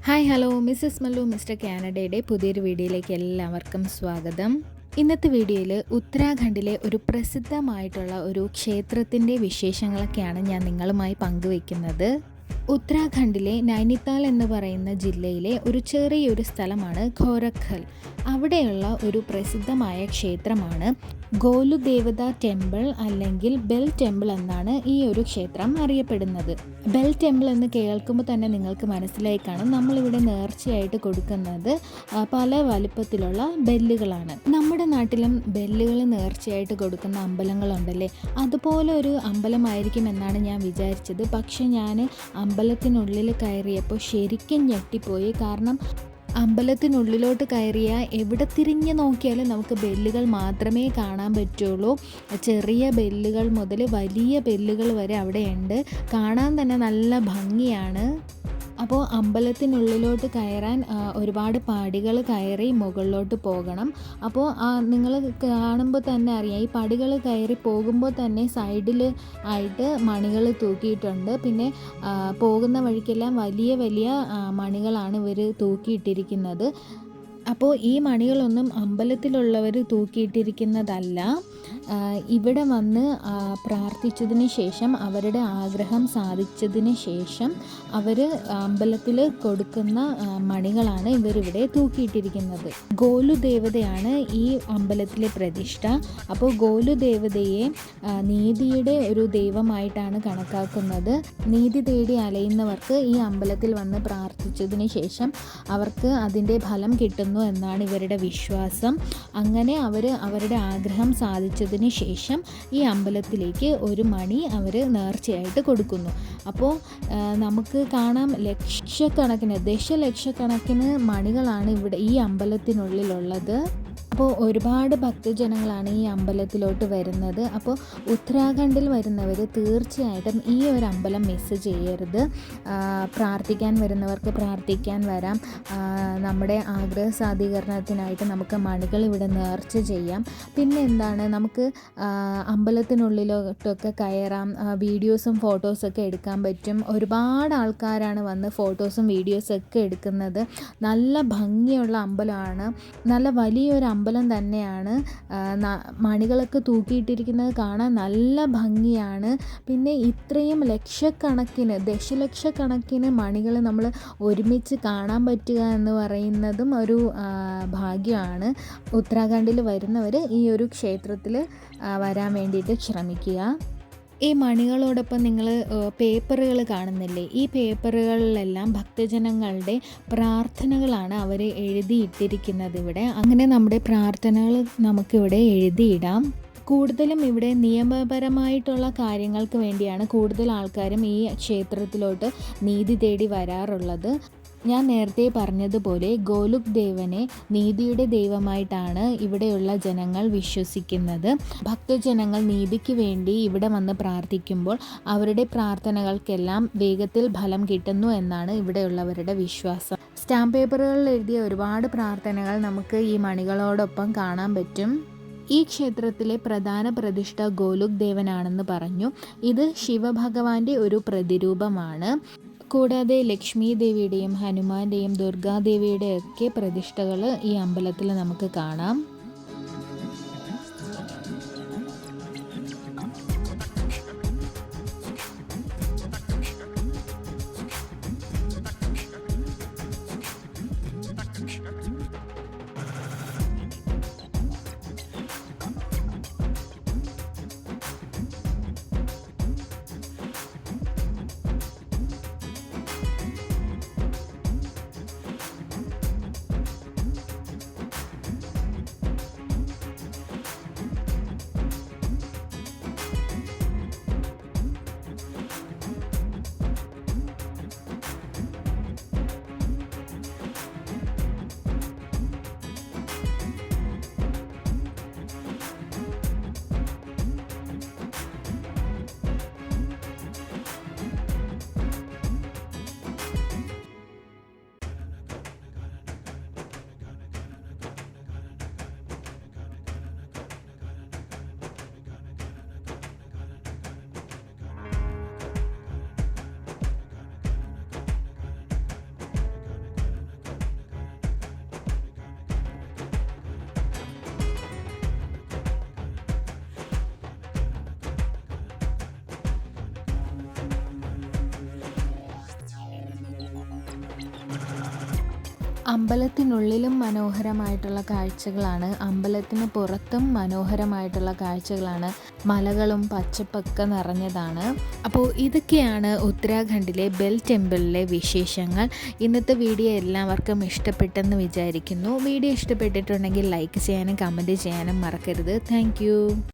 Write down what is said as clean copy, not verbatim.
Hi hello Mrs Mallu mister കാനഡയുടെ പുതിയൊരു വീഡിയോയിലേക്ക് എല്ലാവർക്കും സ്വാഗതം. ഇന്നത്തെ വീഡിയോയിൽ ഉത്തരാഖണ്ഡിലെ ഒരു പ്രസിദ്ധമായിട്ടുള്ള ഒരു ക്ഷേത്രത്തിൻ്റെ വിശേഷങ്ങളൊക്കെയാണ് ഞാൻ നിങ്ങളുമായി പങ്കുവയ്ക്കുന്നത്. ഉത്തരാഖണ്ഡിലെ നൈനിത്താൽ എന്ന് പറയുന്ന ജില്ലയിലെ ഒരു ചെറിയൊരു സ്ഥലമാണ് ഖോരഖൽ. അവിടെയുള്ള ഒരു പ്രസിദ്ധമായ ക്ഷേത്രമാണ് ഗോലുദേവത ടെമ്പിൾ അല്ലെങ്കിൽ ബെൽ ടെമ്പിൾ എന്നാണ് ഈ ഒരു ക്ഷേത്രം അറിയപ്പെടുന്നത്. ബെൽ ടെമ്പിൾ എന്ന് കേൾക്കുമ്പോൾ തന്നെ നിങ്ങൾക്ക് മനസ്സിലായി കാണും, നമ്മളിവിടെ നേർച്ചയായിട്ട് കൊടുക്കുന്നത് പല വലുപ്പത്തിലുള്ള ബെല്ലുകളാണ്. നമ്മുടെ നാട്ടിലും ബെല്ലുകൾ നേർച്ചയായിട്ട് കൊടുക്കുന്ന അമ്പലങ്ങളുണ്ടല്ലേ, അതുപോലെ ഒരു അമ്പലമായിരിക്കും എന്നാണ് ഞാൻ വിചാരിച്ചത്. പക്ഷെ ഞാൻ അമ്പലത്തിനുള്ളിൽ കയറിയപ്പോൾ ശരിക്കും ഞെട്ടിപ്പോയി. കാരണം അമ്പലത്തിനുള്ളിലോട്ട് കയറിയാൽ എവിടെ തിരിഞ്ഞ് നോക്കിയാലും നമുക്ക് ബെല്ലുകൾ മാത്രമേ കാണാൻ പറ്റുള്ളൂ. ചെറിയ ബെല്ലുകൾ മുതൽ വലിയ ബെല്ലുകൾ വരെ അവിടെയുണ്ട്. കാണാൻ തന്നെ നല്ല ഭംഗിയാണ്. അപ്പോൾ അമ്പലത്തിനുള്ളിലോട്ട് കയറാൻ ഒരുപാട് പടികൾ കയറി മുകളിലോട്ട് പോകണം. അപ്പോൾ നിങ്ങൾ കാണുമ്പോൾ തന്നെ അറിയാം, ഈ പടികൾ കയറി പോകുമ്പോൾ തന്നെ സൈഡിൽ ആയിട്ട് മണികൾ തൂക്കിയിട്ടുണ്ട്. പിന്നെ പോകുന്ന വഴിക്കെല്ലാം വലിയ വലിയ മണികളാണ് ഇവർ തൂക്കിയിട്ടിരിക്കുന്നത്. അപ്പോൾ ഈ മണികളൊന്നും അമ്പലത്തിലുള്ളവർ തൂക്കിയിട്ടിരിക്കുന്നതല്ല. ഇവിടെ വന്ന് പ്രാർത്ഥിച്ചതിന് ശേഷം അവരുടെ ആഗ്രഹം സാധിച്ചതിന് ശേഷം അവർ അമ്പലത്തിൽ കൊടുക്കുന്ന മണികളാണ് ഇവരിവിടെ തൂക്കിയിട്ടിരിക്കുന്നത്. ഗോലുദേവതയാണ് ഈ അമ്പലത്തിലെ പ്രതിഷ്ഠ. അപ്പോൾ ഗോലുദേവതയെ നീതിയുടെ ഒരു ദൈവമായിട്ടാണ് കണക്കാക്കുന്നത്. നീതി തേടി അലയുന്നവർക്ക് ഈ അമ്പലത്തിൽ വന്ന് പ്രാർത്ഥിച്ചതിന് ശേഷം അവർക്ക് അതിൻ്റെ ഫലം കിട്ടുന്നു എന്നാണ് ഇവരുടെ വിശ്വാസം. അങ്ങനെ അവർ അവരുടെ ആഗ്രഹം സാധിച്ചതിന് ശേഷം ഈ അമ്പലത്തിലേക്ക് ഒരു മണി അവർ നേർച്ചയായിട്ട് കൊടുക്കുന്നു. അപ്പോൾ നമുക്ക് കാണാം, ലക്ഷക്കണക്കിന് ദശലക്ഷക്കണക്കിന് മണികളാണ് ഇവിടെ ഈ അമ്പലത്തിനുള്ളിലുള്ളത്. അപ്പോൾ ഒരുപാട് ഭക്തജനങ്ങളാണ് ഈ അമ്പലത്തിലോട്ട് വരുന്നത്. അപ്പോൾ ഉത്തരാഖണ്ഡിൽ വരുന്നവർ തീർച്ചയായിട്ടും ഈ ഒരു അമ്പലം മിസ് ചെയ്യരുത്. പ്രാർത്ഥിക്കാൻ വരുന്നവർക്ക് പ്രാർത്ഥിക്കാൻ വരാം. നമ്മുടെ ആഗ്രഹ സാധീകരണത്തിനായിട്ട് നമുക്ക് മണികൾ ഇവിടെ നേർച്ച ചെയ്യാം. പിന്നെ എന്താണ്, നമുക്ക് അമ്പലത്തിനുള്ളിലോട്ടൊക്കെ കയറാം. വീഡിയോസും ഫോട്ടോസൊക്കെ എടുക്കാൻ പറ്റും. ഒരുപാട് ആൾക്കാരാണ് വന്ന് ഫോട്ടോസും വീഡിയോസൊക്കെ എടുക്കുന്നത്. നല്ല ഭംഗിയുള്ള അമ്പലമാണ്. നല്ല വലിയൊരു അമ്പലം തന്നെയാണ്. മണികളൊക്കെ തൂക്കിയിട്ടിരിക്കുന്നത് കാണാൻ നല്ല ഭംഗിയാണ്. പിന്നെ ഇത്രയും ലക്ഷക്കണക്കിന് ദശലക്ഷക്കണക്കിന് മണികൾ നമ്മൾ ഒരുമിച്ച് കാണാൻ പറ്റുക എന്ന് പറയുന്നതും ഒരു ഭാഗ്യമാണ്. ഉത്തരാഖണ്ഡിൽ വരുന്നവർ ഈ ഒരു ക്ഷേത്രത്തിൽ വരാൻ വേണ്ടിയിട്ട് ശ്രമിക്കുക. ഈ മണികളോടൊപ്പം നിങ്ങൾ പേപ്പറുകൾ കാണുന്നില്ലേ, ഈ പേപ്പറുകളിലെല്ലാം ഭക്തജനങ്ങളുടെ പ്രാർത്ഥനകളാണ് അവർ എഴുതിയിട്ടിരിക്കുന്നത് ഇവിടെ. അങ്ങനെ നമ്മുടെ പ്രാർത്ഥനകൾ നമുക്കിവിടെ എഴുതിയിടാം. കൂടുതലും ഇവിടെ നിയമപരമായിട്ടുള്ള കാര്യങ്ങൾക്ക് വേണ്ടിയാണ് കൂടുതൽ ആൾക്കാരും ഈ ക്ഷേത്രത്തിലോട്ട് നീതി തേടി വരാറുള്ളത്. ഞാൻ നേരത്തെ പറഞ്ഞതുപോലെ ഗോലുക് ദേവനെ നീതിയുടെ ദൈവമായിട്ടാണ് ഇവിടെയുള്ള ജനങ്ങൾ വിശ്വസിക്കുന്നത്. ഭക്തജനങ്ങൾ നീതിക്ക് വേണ്ടി ഇവിടെ വന്ന് പ്രാർത്ഥിക്കുമ്പോൾ അവരുടെ പ്രാർത്ഥനകൾക്കെല്ലാം വേഗത്തിൽ ഫലം കിട്ടുന്നു എന്നാണ് ഇവിടെയുള്ളവരുടെ വിശ്വാസം. സ്റ്റാമ്പ് പേപ്പറുകളിൽ എഴുതിയ ഒരുപാട് പ്രാർത്ഥനകൾ നമുക്ക് ഈ മണികളോടൊപ്പം കാണാൻ പറ്റും. ഈ ക്ഷേത്രത്തിലെ പ്രധാന പ്രതിഷ്ഠ ഗോലുക് ദേവനാണെന്ന് പറഞ്ഞു. ഇത് ശിവഭഗവാന്റെ ഒരു പ്രതിരൂപമാണ്. കൂടാതെ ലക്ഷ്മി ദേവിയുടെയും ഹനുമാന്റെയും ദുർഗാദേവിയുടെയും ഒക്കെ പ്രതിഷ്ഠകൾ ഈ അമ്പലത്തിൽ നമുക്ക് കാണാം. അമ്പലത്തിനുള്ളിലും മനോഹരമായിട്ടുള്ള കാഴ്ചകളാണ്, അമ്പലത്തിന് പുറത്തും മനോഹരമായിട്ടുള്ള കാഴ്ചകളാണ്. മലകളും പച്ചപ്പൊക്കെ നിറഞ്ഞതാണ്. അപ്പോൾ ഇതൊക്കെയാണ് ഉത്തരാഖണ്ഡിലെ ബെൽ ടെമ്പിളിലെ വിശേഷങ്ങൾ. ഇന്നത്തെ വീഡിയോ എല്ലാവർക്കും ഇഷ്ടപ്പെട്ടെന്ന് വിചാരിക്കുന്നു. വീഡിയോ ഇഷ്ടപ്പെട്ടിട്ടുണ്ടെങ്കിൽ ലൈക്ക് ചെയ്യാനും കമൻറ്റ് ചെയ്യാനും മറക്കരുത്. താങ്ക്